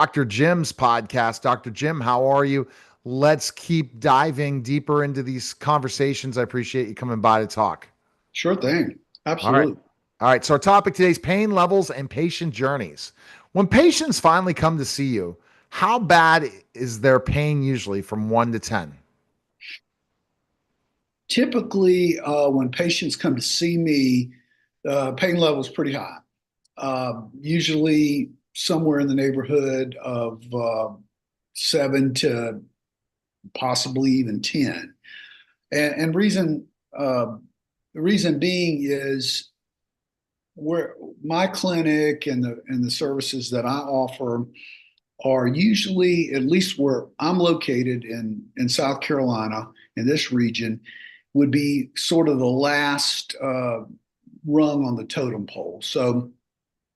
Dr. Jim's podcast. Dr. Jim, how are you? Let's keep diving deeper into these conversations. I appreciate you coming by to talk. Sure thing. All right. Absolutely. All right. So, our topic today is pain levels and patient journeys. When patients finally come to see you, how bad is their pain usually from 1 to 10? Typically, when patients come to see me, pain level is pretty high. Usually somewhere in the neighborhood of 7 to possibly even 10. And uh, the reason being is where my clinic and the services that I offer are usually, at least where I'm located in South Carolina, in this region, would be sort of the last rung on the totem pole. So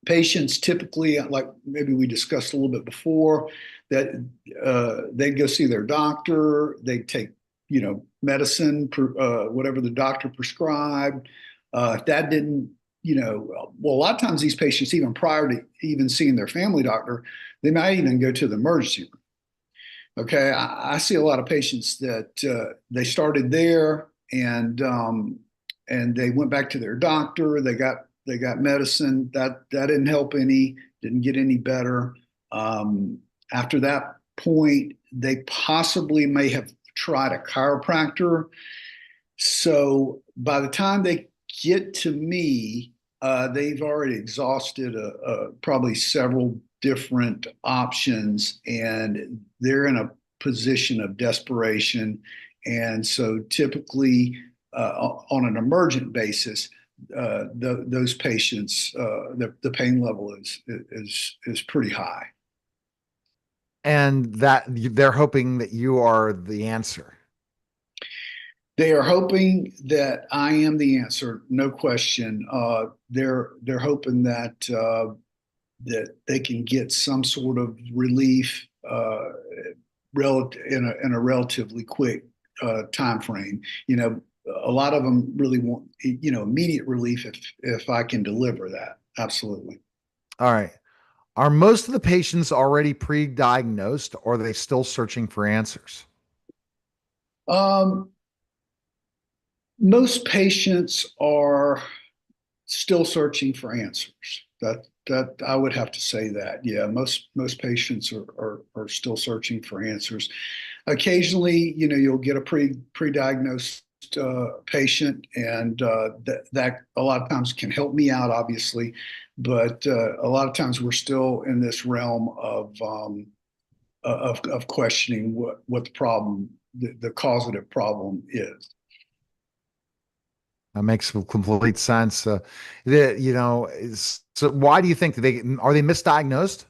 patients typically, like maybe we discussed a little bit before, that they'd go see their doctor, they'd take, medicine, whatever the doctor prescribed. If that didn't, well, a lot of times these patients, even prior to even seeing their family doctor, they might even go to the emergency room. Okay, I see a lot of patients that they started there and they went back to their doctor. They got medicine that didn't help any, didn't get any better. After that point, they possibly may have tried a chiropractor. So by the time they get to me, they've already exhausted probably several different options, and they're in a position of desperation. And so typically, on an emergent basis, those patients, the pain level is pretty high. And that they're hoping that you are the answer. They are hoping that I am the answer, no question. They're hoping that they can get some sort of relief in a relatively quick time frame. A lot of them really want immediate relief if I can deliver that. Absolutely. All right. Are most of the patients already pre-diagnosed or are they still searching for answers? Um, most patients are still searching for answers. That I would have to say that. Yeah, most patients are still searching for answers. Occasionally, you'll get a pre-diagnosed patient, and that a lot of times can help me out, obviously. But a lot of times we're still in this realm of questioning what the problem, the causative problem is. That makes complete sense. So why do you think that they are they misdiagnosed?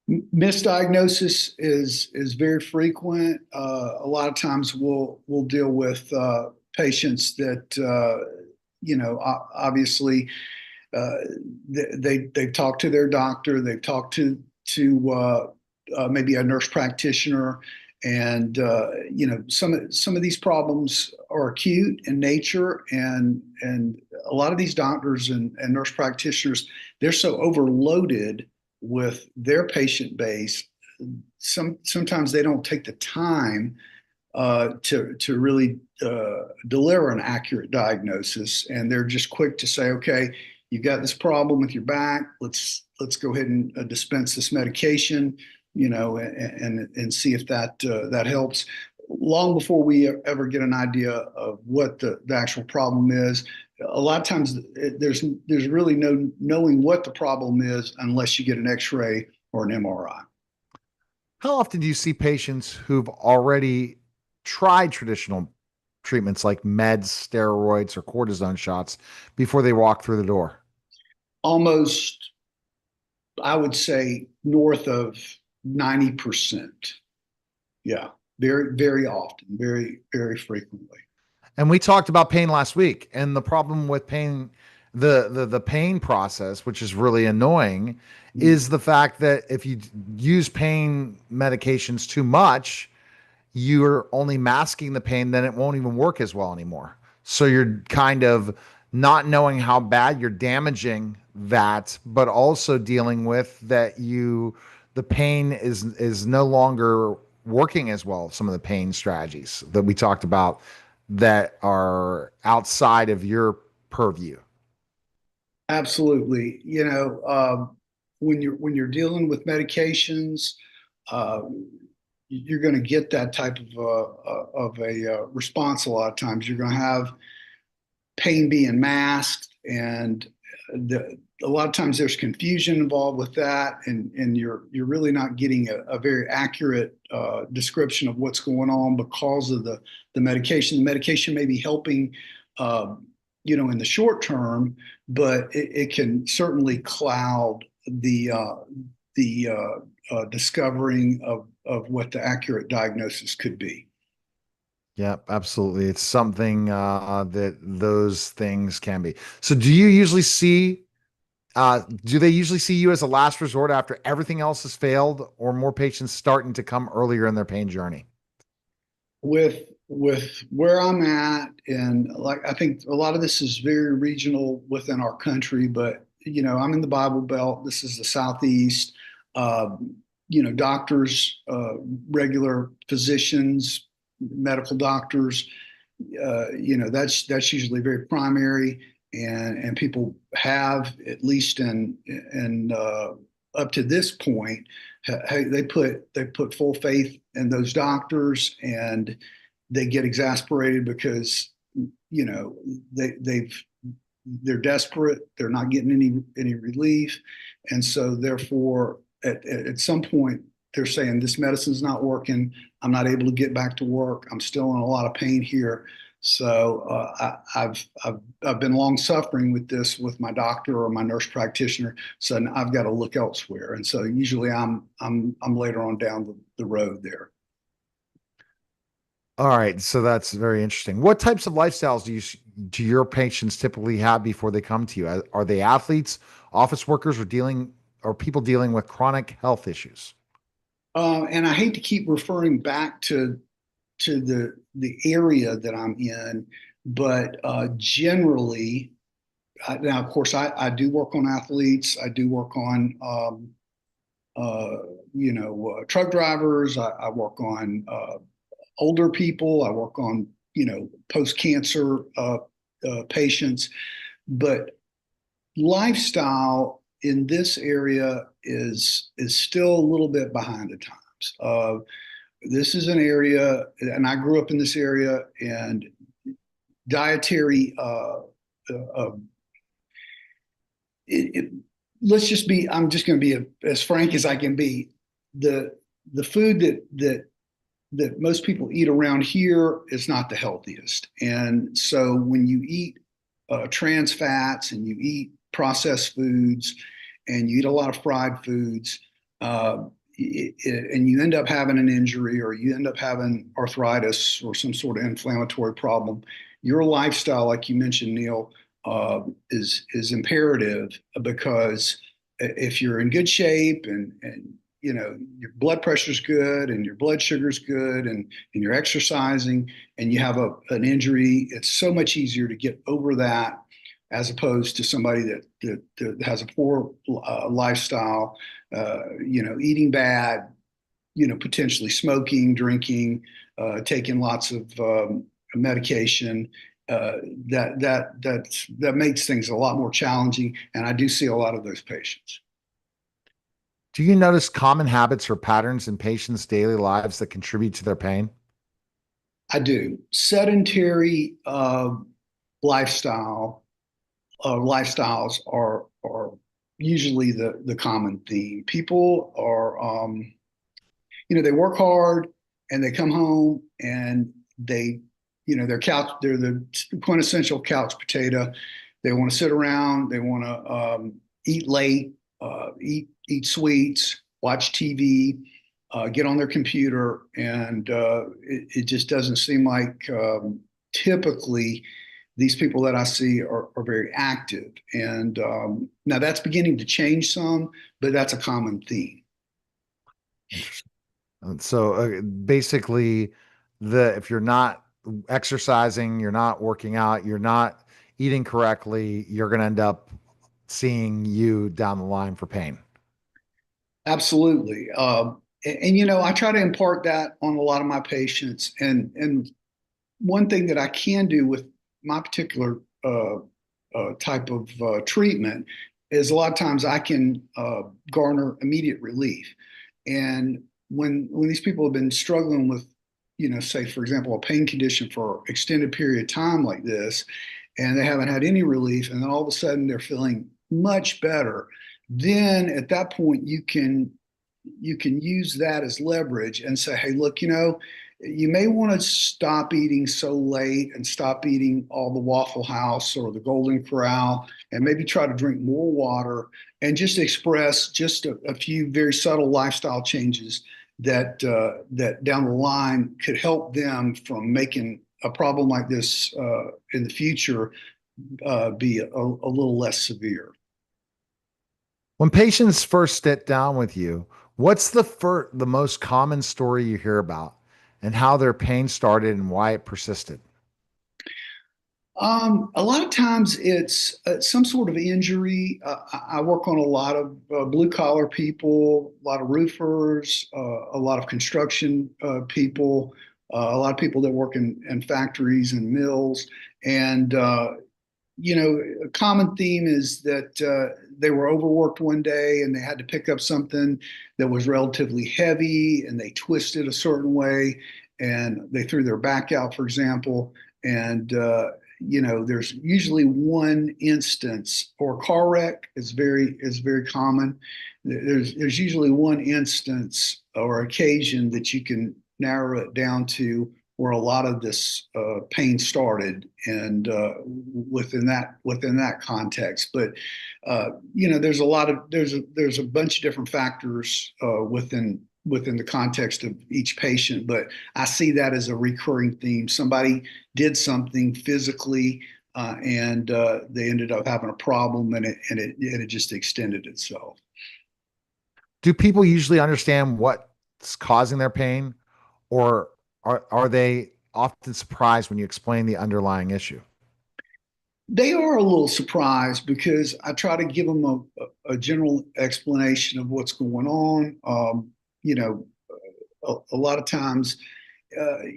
Misdiagnosis is very frequent. A lot of times we'll deal with patients that obviously uh, they've talked to their doctor, they've talked to maybe a nurse practitioner, and some of these problems are acute in nature, and a lot of these doctors and nurse practitioners, they're so overloaded with their patient base. Sometimes they don't take the time to really deliver an accurate diagnosis, and they're just quick to say, okay, you've got this problem with your back. Let's go ahead and dispense this medication, and see if that helps. Long before we ever get an idea of what the actual problem is, a lot of times there's really no knowing what the problem is unless you get an X-ray or an MRI. How often do you see patients who've already tried traditional treatments like meds, steroids, or cortisone shots before they walk through the door? Almost, I would say, north of 90%. Yeah, very, very often, very, very frequently. And we talked about pain last week, and the problem with pain, the pain process, which is really annoying, is the fact that if you use pain medications too much, you're only masking the pain, then it won't even work as well anymore. So you're kind of not knowing how bad you're damaging that, but also dealing with that the pain is no longer working as well. Some of the pain strategies that we talked about that are outside of your purview. Absolutely. When you're dealing with medications, uh, you're going to get that type of a response. A lot of times, you're going to have pain being masked, and a lot of times there's confusion involved with that, and you're really not getting a very accurate description of what's going on because of the medication. The medication may be helping, uh, in the short term, but it can certainly cloud the discovering of what the accurate diagnosis could be. Yeah, absolutely. It's something that those things can be. So do they usually see you as a last resort after everything else has failed, or more patients starting to come earlier in their pain journey? With where I'm at, and like I think a lot of this is very regional within our country, but I'm in the Bible Belt. This is the Southeast. Doctors, regular physicians, medical doctors, that's usually very primary, and people have, at least in up to this point, they put full faith in those doctors, and they get exasperated because you know they're desperate, they're not getting any relief, and so therefore at some point they're saying this medicine's not working, I'm not able to get back to work, I'm still in a lot of pain here. So I've been long suffering with this with my doctor or my nurse practitioner. So I've got to look elsewhere. And so usually I'm later on down the road there. All right, so that's very interesting. What types of lifestyles do your patients typically have before they come to you? Are they athletes, office workers, or people dealing with chronic health issues? And I hate to keep referring back to the area that I'm in, but generally, now of course I do work on athletes. I do work on truck drivers. I work on older people. I work on post cancer patients, but lifestyle in this area is still a little bit behind the times. This is an area, and I grew up in this area, and dietary. Uh, it, it, let's just be. I'm just going to be as frank as I can be. The food that most people eat around here is not the healthiest, and so when you eat trans fats and you eat processed foods and you eat a lot of fried foods, uh, and you end up having an injury or you end up having arthritis or some sort of inflammatory problem, your lifestyle, like you mentioned, Neil, is imperative, because if you're in good shape and your blood pressure's good and your blood sugar's good and you're exercising and you have an injury, it's so much easier to get over that as opposed to somebody that has a poor lifestyle, eating bad, potentially smoking, drinking, taking lots of medication. That makes things a lot more challenging, and I do see a lot of those patients. Do you notice common habits or patterns in patients' daily lives that contribute to their pain? I do. Sedentary lifestyle lifestyles are usually the common theme. People are they work hard and they come home and they're the quintessential couch potato. They want to sit around, they want to eat late, eat sweets, watch TV, get on their computer, and it just doesn't seem like typically these people that I see are very active. And now that's beginning to change some, but that's a common theme. Interesting. So basically, the if you're not exercising, you're not working out, you're not eating correctly, you're going to end up seeing you down the line for pain. Absolutely. I try to impart that on a lot of my patients. And one thing that I can do with my particular type of treatment is a lot of times I can garner immediate relief. And when these people have been struggling with, say for example, a pain condition for extended period of time like this, and they haven't had any relief, and then all of a sudden they're feeling much better, then at that point you can use that as leverage and say, hey, look, you may want to stop eating so late and stop eating all the Waffle House or the Golden Corral and maybe try to drink more water and just express just a few very subtle lifestyle changes that down the line could help them from making a problem like this in the future be a little less severe. When patients first sit down with you, what's the most common story you hear about and how their pain started and why it persisted? A lot of times it's some sort of injury. I work on a lot of blue collar people, a lot of roofers, a lot of construction people, a lot of people that work in factories and mills. And a common theme is that they were overworked one day and they had to pick up something that was relatively heavy and they twisted a certain way and they threw their back out, for example. And there's usually one instance, or car wreck is very common. There's usually one instance or occasion that you can narrow it down to where a lot of this pain started, and within that context. But there's a bunch of different factors within the context of each patient. But I see that as a recurring theme. Somebody did something physically, and they ended up having a problem, and it just extended itself. Do people usually understand what's causing their pain, or are they often surprised when you explain the underlying issue? They are a little surprised because I try to give them a general explanation of what's going on. You know, a lot of times,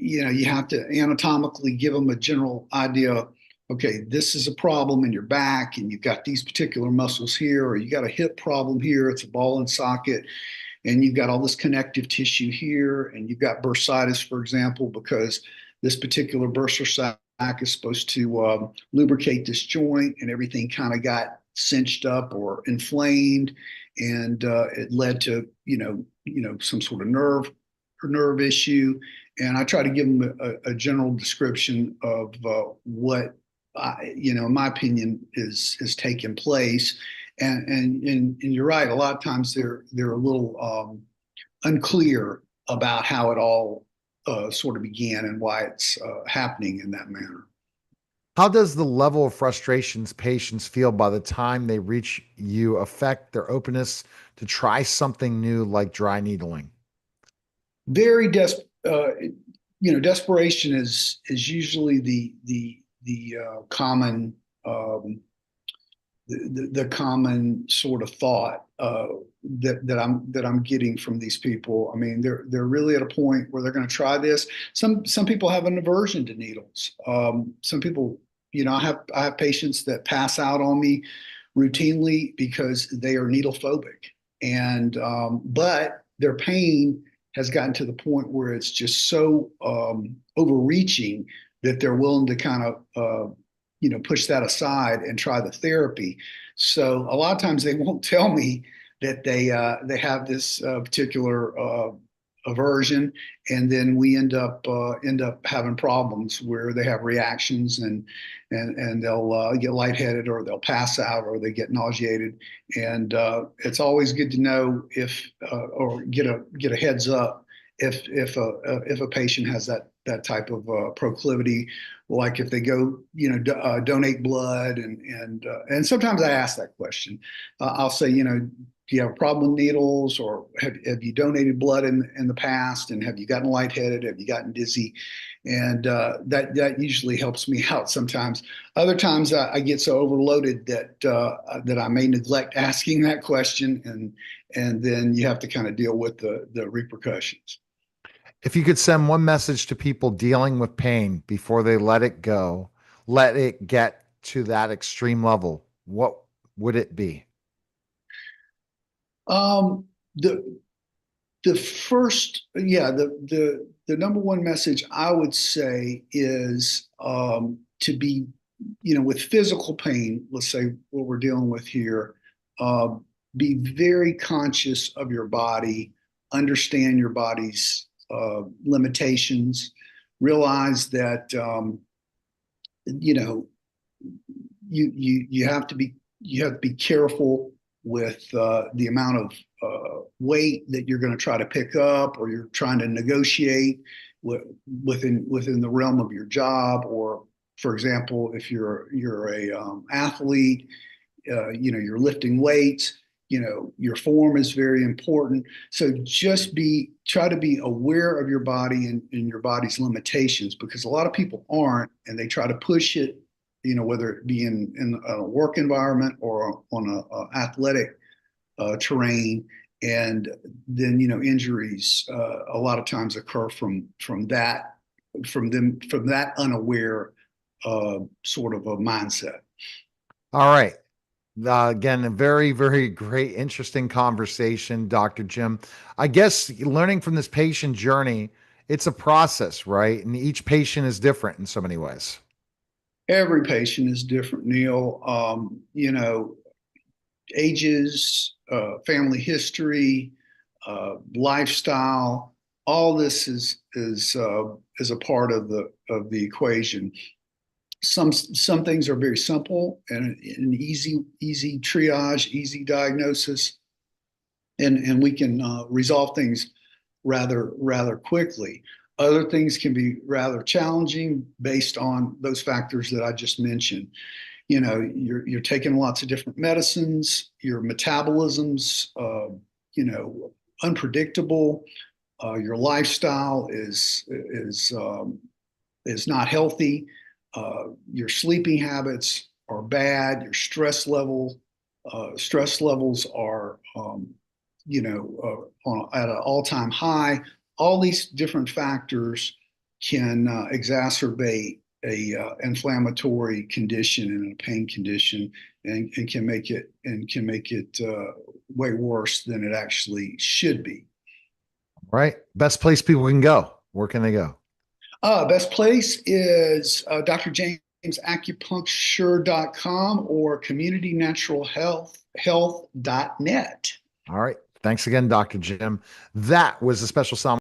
you have to anatomically give them a general idea. Okay, this is a problem in your back, and you've got these particular muscles here, or you got a hip problem here. It's a ball and socket, and you've got all this connective tissue here, and you've got bursitis, for example, because this particular bursar sac is supposed to lubricate this joint, and everything kind of got cinched up or inflamed, and it led to some sort of nerve issue. And I try to give them a general description of what in my opinion, is taking place. And you're right. A lot of times they're a little unclear about how it all sort of began and why it's happening in that manner. How does the level of frustrations patients feel by the time they reach you affect their openness to try something new like dry needling? Very desperation is usually the common the common sort of thought that I'm getting from these people. I mean, they're really at a point where they're going to try this. Some people have an aversion to needles. Some people, I have patients that pass out on me routinely because they are needle phobic, and but their pain has gotten to the point where it's just so overreaching that they're willing to kind of push that aside and try the therapy. So a lot of times they won't tell me that they have this particular aversion, and then we end up having problems where they have reactions, and they'll get lightheaded, or they'll pass out, or they get nauseated. And it's always good to know if or get a heads up if a patient has that type of proclivity, like if they go donate blood, and sometimes I ask that question. I'll say, do you have a problem with needles, or have you donated blood in the past, and have you gotten lightheaded? Have you gotten dizzy? And that usually helps me out sometimes. Other times I get so overloaded that I may neglect asking that question, and then you have to kind of deal with the repercussions. If you could send one message to people dealing with pain before they let it go, let it get to that extreme level, what would it be? Um, the the first, yeah, the number one message I would say is to be, with physical pain, let's say what we're dealing with here, uh, be very conscious of your body, understand your body's limitations, realize that you know you have to be careful with the amount of weight that you're going to try to pick up, or you're trying to negotiate within the realm of your job. Or, for example, if you're a athlete, you're lifting weights. Your form is very important. So just try to be aware of your body and your body's limitations, because a lot of people aren't, and they try to push it, whether it be in a work environment or on a athletic terrain. And then, injuries a lot of times occur from that unaware sort of a mindset. All right. Again, a very, very great, interesting conversation, Dr. Jim. I guess learning from this patient journey, it's a process, right? And each patient is different in so many ways. Every patient is different, Neil. Ages, family history, lifestyle, all this is a part of the equation. Some things are very simple and an easy triage, easy diagnosis, and we can resolve things rather quickly. Other things can be rather challenging based on those factors that I just mentioned. You're taking lots of different medicines, your metabolism's unpredictable, your lifestyle is not healthy, your sleeping habits are bad, your stress levels are at an all-time high. All these different factors can exacerbate a inflammatory condition and a pain condition, and can make it way worse than it actually should be. Right. Best place people can go. Where can they go? Best place is drjamesacupuncture.com or communitynaturalhealth.net. All right. Thanks again, Dr. Jim. That was a special sound.